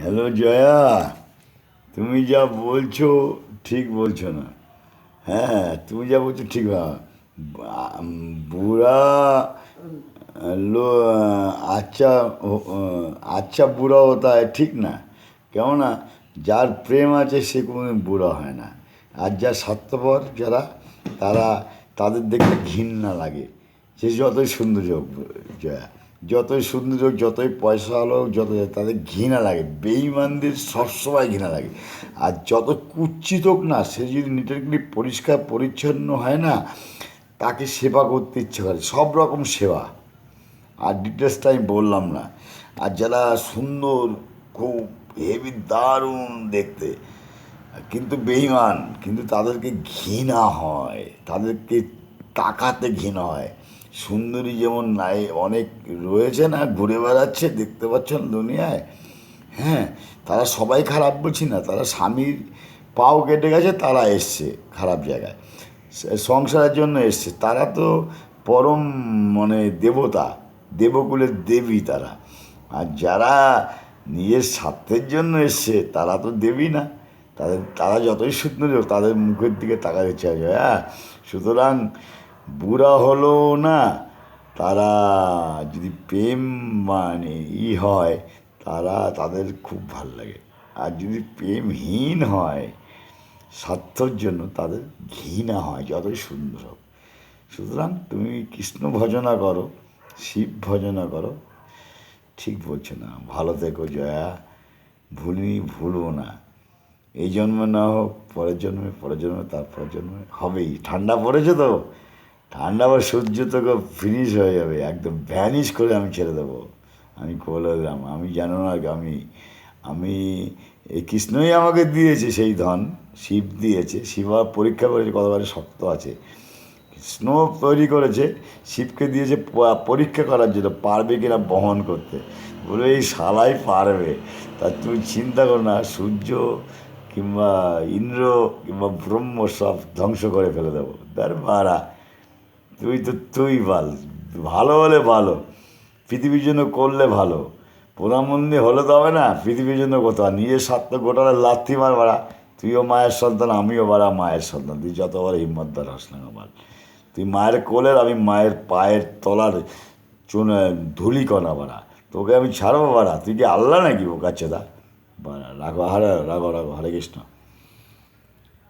Hello Jaya, তুমি যা বলছো ঠিক বলছো না। হ্যাঁ, তুমি যা বলছো ঠিক না। বুড়া লো আচ্ছা আচ্ছা বুড়া হতা হয় ঠিক না। কেননা যার প্রেম আছে সে কোনোদিন বুড়া হয় না। আর যা স্বার্থপর যারা, তারা, তাদের দেখতে ঘৃণা লাগে। সে যতই সুন্দর হোক জয়া, যতই সুন্দর হোক, যতই পয়সাওয়ালা হোক, যত, তাদের ঘৃণা লাগে। বেইমানদের সবসময় ঘৃণা লাগে। আর যত কুৎসিত হোক না, সে যদি নিটারগুলি পরিষ্কার পরিচ্ছন্ন হয় না, তাকে সেবা করতে ইচ্ছে করে, সব রকম সেবা। আর ডিটেলসটা আমি বললাম না। আর যারা সুন্দর, খুব হেভি, দারুণ দেখতে, কিন্তু বেইমান, কিন্তু তাদেরকে ঘৃণা হয়, তাদেরকে তাকাতে ঘৃণা হয়। সুন্দরী যেমন নাই অনেক রয়েছে না, ঘুরে বেড়াচ্ছে, দেখতে পাচ্ছেন দুনিয়ায়। হ্যাঁ, তারা সবাই খারাপ বলছি না, তারা স্বামীর পাও কেটে গেছে, তারা এসছে খারাপ জায়গায়, সংসারের জন্য এসছে। তারা তো পরম, মানে দেবতা, দেবকুলের দেবী তারা। আর যারা নিজের স্বার্থের জন্য এসছে, তারা তো দেবী না। তারা যতই সুন্দর হোক, তাদের মুখের দিকে তাকাতে চাই। হ্যাঁ, সুতরাং বুড়া হলো না, তারা যদি প্রেম মানে হয়, তাদের খুব ভাল লাগে। আর যদি প্রেমহীন হয়, স্বার্থর জন্য, তাদের ঘৃণা হয়, যতই সুন্দর হোক। সুতরাং তুমি কৃষ্ণ ভজনা করো, শিব ভজনা করো। ঠিক বলছো না, ভালো থেকো জয়া, ভুলবো না। এই জন্মে না হোক, পরের জন্মে, পরের জন্মে, তারপরের জন্মে হবেই। ঠান্ডা পড়েছে তো, ঠান্ডা আবার সূর্য তোকে ফিনিশ হয়ে যাবে, একদম ভ্যানিশ করে আমি ছেড়ে দেবো। আমি বলে দিলাম, আমি জানো না, আমি আমি এই কৃষ্ণই আমাকে দিয়েছে সেই ধন। শিব দিয়েছে, শিব আবার পরীক্ষা করেছে কতবারে শক্ত আছে। কৃষ্ণ তৈরি করেছে, শিবকে দিয়েছে পরীক্ষা করার জন্য, পারবে কিনা বহন করতে। বলে এই শালাই পারবে। তা তুমি চিন্তা করো না, সূর্য কিংবা ইন্দ্র কিংবা ব্রহ্ম সব ধ্বংস করে ফেলে দেবো। তার মারা, তুই বল, ভালো হলে ভালো, পৃথিবীর জন্য করলে ভালো। প্রধানমন্ত্রী হলে তো হবে না, পৃথিবীর জন্য কোথাও নিজের স্বার্থ গোটালে লাথি মার বাড়া। তুইও মায়ের সন্তান, আমিও বাড়া মায়ের সন্তান। তুই যতবার হিম্মতদার হস না আমার, তুই মায়ের কোলের, আমি মায়ের পায়ের তলার চুনে ধুলিকণা বাড়া। তোকে আমি ছাড়বো বাড়া? তুই কি আল্লাহ নাকি বোকাচ্ছেদা বাড়া? রাখো, হরে রাখো, রাখো, হরে কৃষ্ণ।